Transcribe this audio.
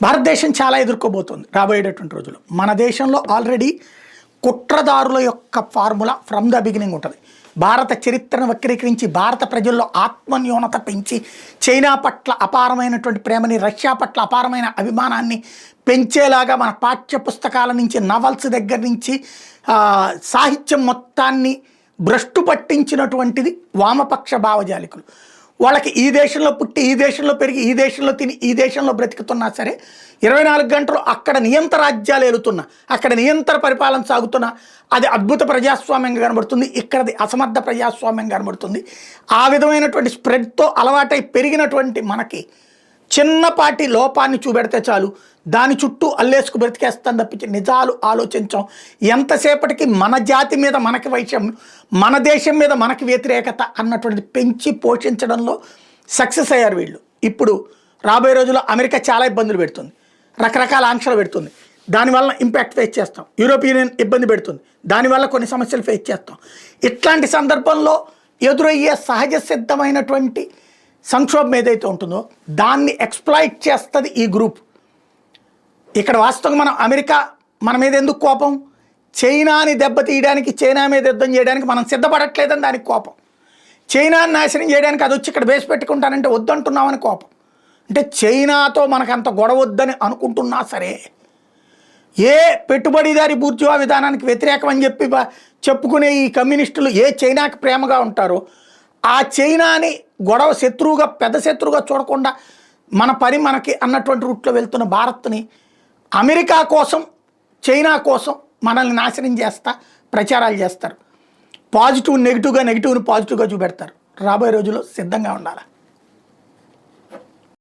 భారతదేశం చాలా ఎదుర్కోబోతుంది రాబోయేటటువంటి రోజులు. మన దేశంలో ఆల్రెడీ కుట్రదారుల యొక్క ఫార్ములా ఫ్రమ్ ద బిగినింగ్ ఉంటుంది. భారత చరిత్రను వక్రీకరించి భారత ప్రజల్లో ఆత్మన్యూనత పెంచి చైనా పట్ల అపారమైనటువంటి ప్రేమని, రష్యా పట్ల అపారమైన అభిమానాన్ని పెంచేలాగా మన పాఠ్య పుస్తకాల నుంచి, నవల్స్ దగ్గర నుంచి సాహిత్యం మొత్తాన్ని భ్రష్టు పట్టించినటువంటిది వామపక్ష భావజాలికులు. వాళ్ళకి ఈ దేశంలో పుట్టి, ఈ దేశంలో పెరిగి, ఈ దేశంలో తిని, ఈ దేశంలో బ్రతికుతున్నా సరే 24 గంటలు అక్కడ నియంత్ర రాజ్యాలు ఏలుతున్నా, అక్కడ నియంత్ర పరిపాలన సాగుతున్నా అది అద్భుత ప్రజాస్వామ్యంగా కనబడుతుంది. ఇక్కడది అసమర్థ ప్రజాస్వామ్యం కనబడుతుంది. ఆ విధమైనటువంటి స్ప్రెడ్తో అలవాటై పెరిగినటువంటి మనకి చిన్నపాటి లోపాన్ని చూపెడితే చాలు దాని చుట్టూ అల్లేసుకు బ్రతికేస్తాను తప్పించి నిజాలు ఆలోచించాం. ఎంతసేపటికి మన జాతి మీద మనకి వైషమ్యం, మన దేశం మీద మనకి వ్యతిరేకత అన్నటువంటిది పెంచి పోషించడంలో సక్సెస్ అయ్యారు వీళ్ళు. ఇప్పుడు రాబోయే రోజుల్లో అమెరికా చాలా ఇబ్బందులు పెడుతుంది, రకరకాల ఆంక్షలు పెడుతుంది, దానివల్ల ఇంపాక్ట్ ఫేస్ చేస్తాం. యూరోపియన్ యూనియన్ ఇబ్బంది పెడుతుంది, దానివల్ల కొన్ని సమస్యలు ఫేస్ చేస్తాం. ఇట్లాంటి సందర్భంలో ఎదురయ్యే సహజ సిద్ధమైనటువంటి సంక్షోభం ఏదైతే ఉంటుందో దాన్ని ఎక్స్ప్లాయిట్ చేస్తుంది ఈ గ్రూప్. ఇక్కడ వాస్తవంగా మనం అమెరికా మన మీద ఎందుకు కోపం, చైనాని దెబ్బతీయడానికి, చైనా మీద యుద్ధం చేయడానికి మనం సిద్ధపడట్లేదని దానికి కోపం. చైనాని నాశనం చేయడానికి అది వచ్చి ఇక్కడ బేస్ పెట్టుకుంటానంటే వద్దంటున్నామని కోపం. అంటే చైనాతో మనకు అంత గొడవ వద్దని అనుకుంటున్నా సరే ఏ పెట్టుబడిదారి బూర్జువా విధానానికి వ్యతిరేకం అని చెప్పి చెప్పుకునే ఈ కమ్యూనిస్టులు ఏ చైనాకి ప్రేమగా ఉంటారో ఆ చైనాని గొడవ శత్రువుగా, పెద్ద శత్రువుగా చూడకుండా మన పని మనకి అన్నటువంటి రూట్లో వెళ్తున్న భారత్ని అమెరికా కోసం, చైనా కోసం మనల్ని నాశనం చేస్తా ప్రచారాలు చేస్తారు. పాజిటివ్ నెగిటివ్గా, నెగిటివ్ని పాజిటివ్గా చూపెడతారు. రాబోయే రోజుల్లో సిద్ధంగా ఉండాలి.